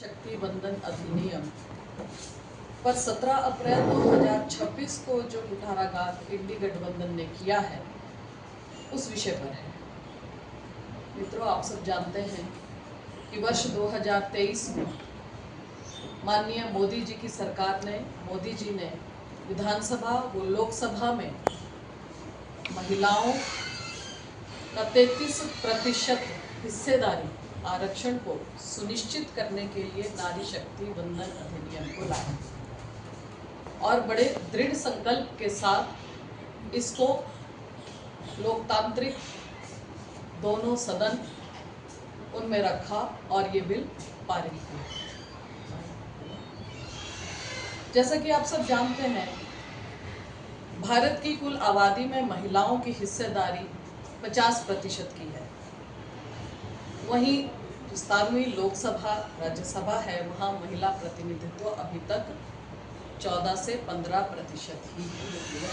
शक्ति बंधन अधिनियम पर 17 अप्रैल 2026 को जो कुठाराघात इंडी गठबंधन ने किया है उस विषय पर है। मित्रों, आप सब जानते हैं कि वर्ष 2023 में माननीय मोदी जी की सरकार ने, मोदी जी ने विधानसभा व लोकसभा में महिलाओं का 33% हिस्सेदारी आरक्षण को सुनिश्चित करने के लिए नारी शक्ति बंधन अधिनियम को लाया और बड़े दृढ़ संकल्प के साथ इसको लोकतांत्रिक दोनों सदन उनमें रखा और ये बिल पारित हुआ। जैसा कि आप सब जानते हैं, भारत की कुल आबादी में महिलाओं की हिस्सेदारी 50% की है। वहीं जो 17वीं लोकसभा राज्यसभा है वहाँ महिला प्रतिनिधित्व अभी तक 14 से 15% ही है।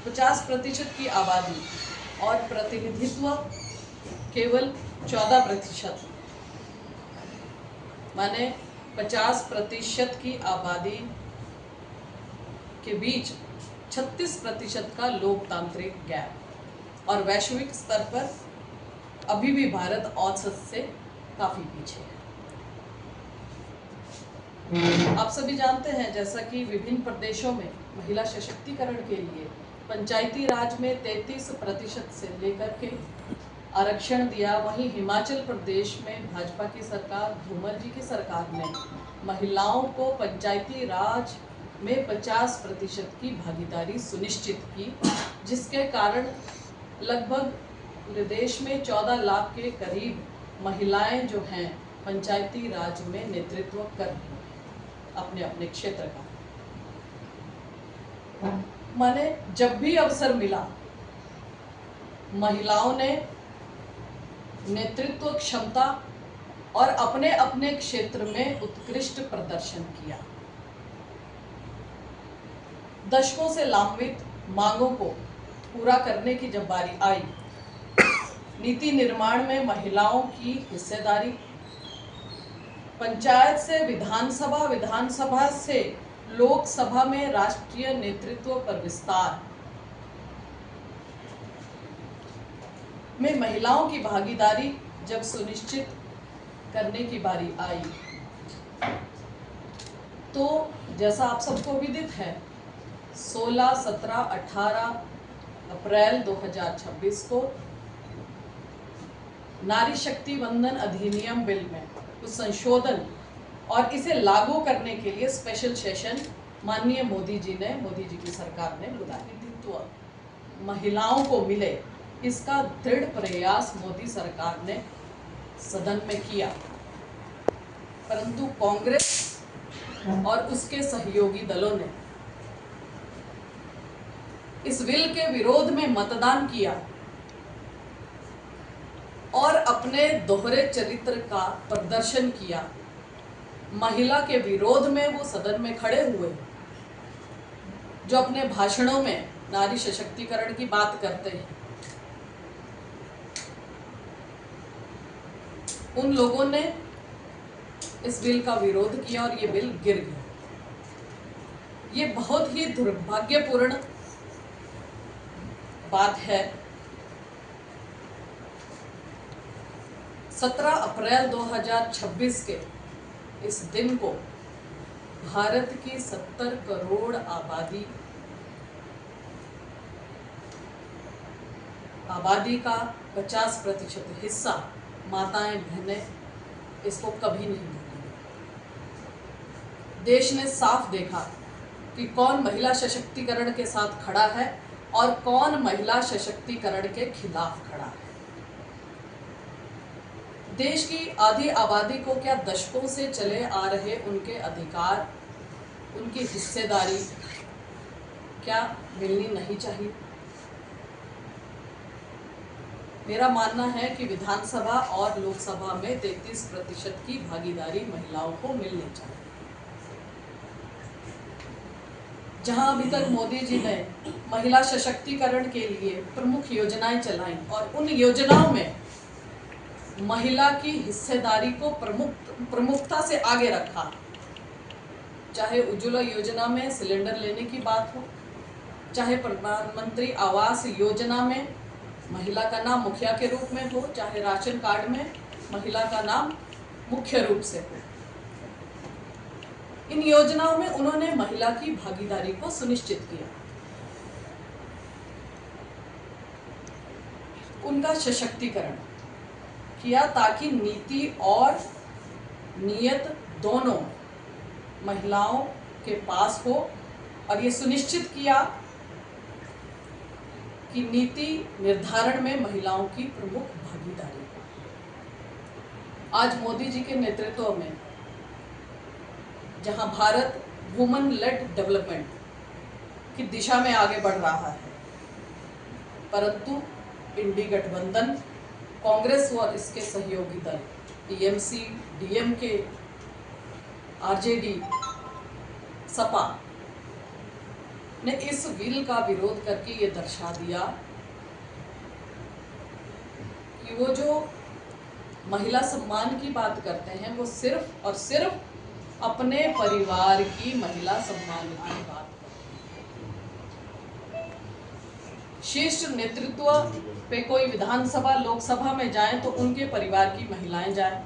50% की आबादी और प्रतिनिधित्व केवल 14%, माने 50% की आबादी के बीच 36% का लोकतांत्रिक गैप और वैश्विक स्तर पर अभी भी भारत औसत से काफी पीछे है। आप सभी जानते हैं जैसा कि विभिन्न प्रदेशों में महिला सशक्तिकरण के लिए पंचायती राज में 33% से लेकर के आरक्षण दिया। वहीं हिमाचल प्रदेश में भाजपा की सरकार, धूमल जी की सरकार ने महिलाओं को पंचायती राज में 50% की भागीदारी सुनिश्चित की, जिसके कारण लगभग पूरे देश में 14 लाख के करीब महिलाएं जो हैं पंचायती राज में नेतृत्व कर रही हैं अपने अपने क्षेत्र का। माने जब भी अवसर मिला महिलाओं ने नेतृत्व क्षमता और अपने अपने क्षेत्र में उत्कृष्ट प्रदर्शन किया। दशकों से लंबित मांगों को पूरा करने की जब बारी आई, नीति निर्माण में महिलाओं की हिस्सेदारी, पंचायत से विधानसभा, विधानसभा से लोकसभा में राष्ट्रीय नेतृत्व पर विस्तार में महिलाओं की भागीदारी जब सुनिश्चित करने की बारी आई, तो जैसा आप सबको विदित है 16, 17, 18 अप्रैल 2026 को नारी शक्ति बंधन अधिनियम बिल में कुछ संशोधन और इसे लागू करने के लिए स्पेशल सेशन माननीय मोदी जी की सरकार ने बुलाया। प्रतिनिधित्व महिलाओं को मिले, इसका दृढ़ प्रयास मोदी सरकार ने सदन में किया, परंतु कांग्रेस और उसके सहयोगी दलों ने इस बिल के विरोध में मतदान किया और अपने दोहरे चरित्र का प्रदर्शन किया। महिला के विरोध में वो सदन में खड़े हुए जो अपने भाषणों में नारी सशक्तिकरण की बात करते हैं। उन लोगों ने इस बिल का विरोध किया और ये बिल गिर गया। ये बहुत ही दुर्भाग्यपूर्ण बात है। 17 अप्रैल 2026 के इस दिन को भारत की 70 करोड़ आबादी का 50% हिस्सा माताएं, बहनें इसको कभी नहीं भूलेंगे। देश ने साफ देखा कि कौन महिला सशक्तिकरण के साथ खड़ा है और कौन महिला सशक्तिकरण के खिलाफ खड़ा है। देश की आधी आबादी को क्या दशकों से चले आ रहे उनके अधिकार, उनकी हिस्सेदारी क्या मिलनी नहीं चाहिए? मेरा मानना है कि विधानसभा और लोकसभा में 33% की भागीदारी महिलाओं को मिलनी चाहिए। जहां अभी तक मोदी जी ने महिला सशक्तिकरण के लिए प्रमुख योजनाएं चलाई और उन योजनाओं में महिला की हिस्सेदारी को प्रमुखता से आगे रखा। चाहे उज्ज्वला योजना में सिलेंडर लेने की बात हो, चाहे प्रधानमंत्री आवास योजना में महिला का नाम मुखिया के रूप में हो, चाहे राशन कार्ड में महिला का नाम मुख्य रूप से हो। इन योजनाओं में उन्होंने महिला की भागीदारी को सुनिश्चित किया, उनका सशक्तिकरण किया, ताकि नीति और नियत दोनों महिलाओं के पास हो, और ये सुनिश्चित किया कि नीति निर्धारण में महिलाओं की प्रमुख भागीदारी हो। आज मोदी जी के नेतृत्व में जहां भारत वुमन लेड डेवलपमेंट की दिशा में आगे बढ़ रहा है, परंतु इंडी गठबंधन, कांग्रेस और इसके सहयोगी दल टीएमसी, डीएमके, आरजेडी, सपा ने इस बिल का विरोध करके ये दर्शा दिया कि वो जो महिला सम्मान की बात करते हैं वो सिर्फ और सिर्फ अपने परिवार की महिला सम्मान की बात करते हैं। शीर्ष नेतृत्व पे कोई विधानसभा, लोकसभा में जाए तो उनके परिवार की महिलाएं जाएं।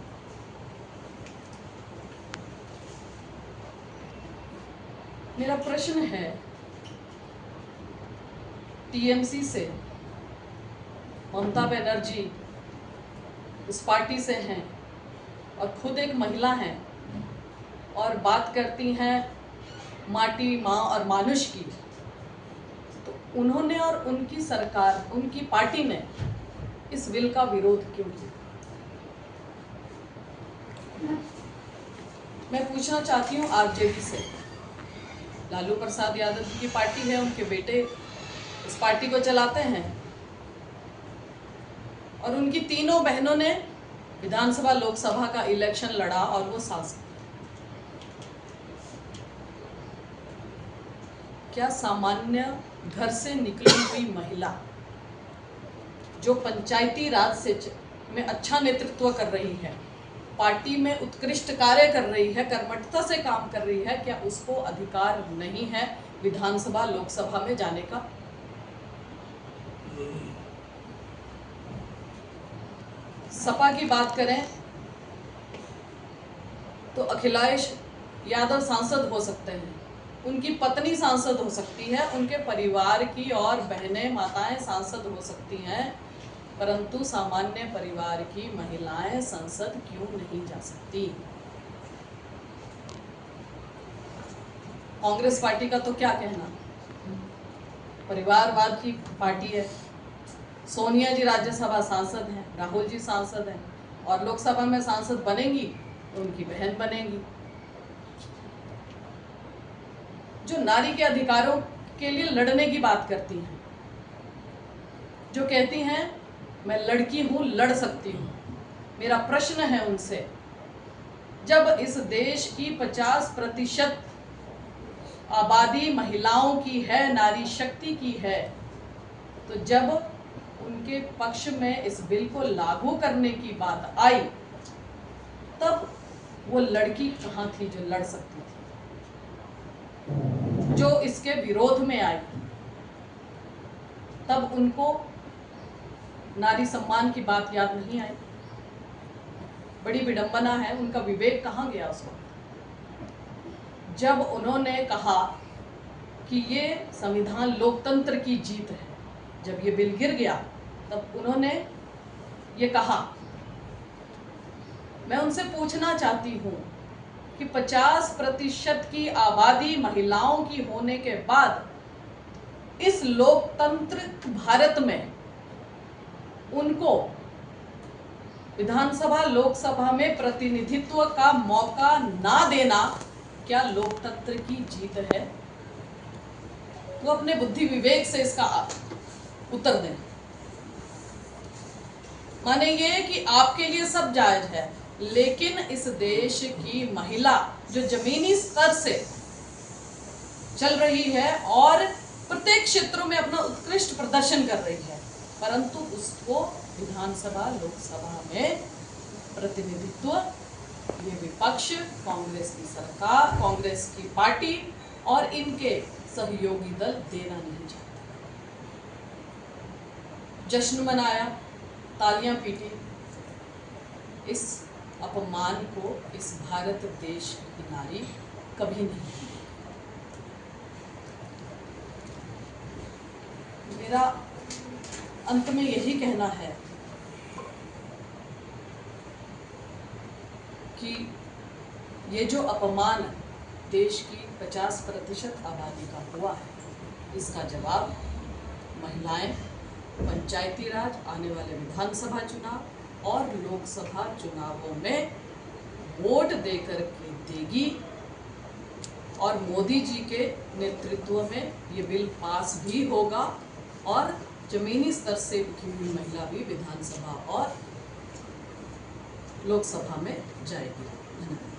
मेरा प्रश्न है, टीएमसी से ममता बनर्जी उस पार्टी से हैं और खुद एक महिला हैं और बात करती हैं माटी, माँ और मानुष की, तो उन्होंने और उनकी सरकार, उनकी पार्टी ने इस बिल का विरोध क्यों किया? मैं पूछना चाहती हूँ आरजेडी से। लालू प्रसाद यादव की पार्टी है, उनके बेटे इस पार्टी को चलाते हैं और उनकी तीनों बहनों ने विधानसभा, लोकसभा का इलेक्शन लड़ा और वो सांसद। क्या सामान्य घर से निकली हुई महिला जो पंचायती राज से में अच्छा नेतृत्व कर रही है, पार्टी में उत्कृष्ट कार्य कर रही है, कर्मठता से काम कर रही है, क्या उसको अधिकार नहीं है विधानसभा, लोकसभा में जाने का? सपा की बात करें तो अखिलेश यादव सांसद हो सकते हैं, उनकी पत्नी सांसद हो सकती है, उनके परिवार की और बहनें, माताएं सांसद हो सकती हैं, परंतु सामान्य परिवार की महिलाएं संसद क्यों नहीं जा सकती? कांग्रेस पार्टी का तो क्या कहना, परिवारवाद की पार्टी है। सोनिया जी राज्यसभा सांसद हैं, राहुल जी सांसद हैं, और लोकसभा में सांसद बनेंगी तो उनकी बहन बनेगी। जो नारी के अधिकारों के लिए लड़ने की बात करती हैं, जो कहती हैं मैं लड़की हूं, लड़ सकती हूं, मेरा प्रश्न है उनसे, जब इस देश की 50% आबादी महिलाओं की है, नारी शक्ति की है, तो जब उनके पक्ष में इस बिल को लागू करने की बात आई, तब वो लड़की कहाँ थी जो लड़ सकती थी? जो इसके विरोध में आई, तब उनको नारी सम्मान की बात याद नहीं आई? बड़ी विडंबना है, उनका विवेक कहाँ गया उस वक्त? जब उन्होंने कहा कि ये संविधान लोकतंत्र की जीत है, जब ये बिल गिर गया तब उन्होंने ये कहा। मैं उनसे पूछना चाहती हूँ कि 50% की आबादी महिलाओं की होने के बाद इस लोकतंत्र भारत में उनको विधानसभा, लोकसभा में प्रतिनिधित्व का मौका ना देना क्या लोकतंत्र की जीत है? वो अपने बुद्धि विवेक से इसका उत्तर दें। माने ये कि आपके लिए सब जायज है, लेकिन इस देश की महिला जो जमीनी स्तर से चल रही है और प्रत्येक क्षेत्रों में अपना उत्कृष्ट प्रदर्शन कर रही है, परंतु उसको विधानसभा, लोकसभा में प्रतिनिधित्व ये विपक्ष, कांग्रेस की सरकार, कांग्रेस की पार्टी और इनके सहयोगी दल देना नहीं चाहते। जश्न मनाया, तालियां पीटी, इस अपमान को इस भारत देश की नारी कभी नहीं भूलेगी। मेरा अंत में यही कहना है कि ये जो अपमान देश की 50% आबादी का हुआ है, इसका जवाब महिलाएं पंचायती राज, आने वाले विधानसभा चुनाव और लोकसभा चुनावों में वोट देकर के देगी। और मोदी जी के नेतृत्व में ये बिल पास भी होगा और जमीनी स्तर से उठी हुई महिला भी विधानसभा और लोकसभा में जाएगी। धन्यवाद।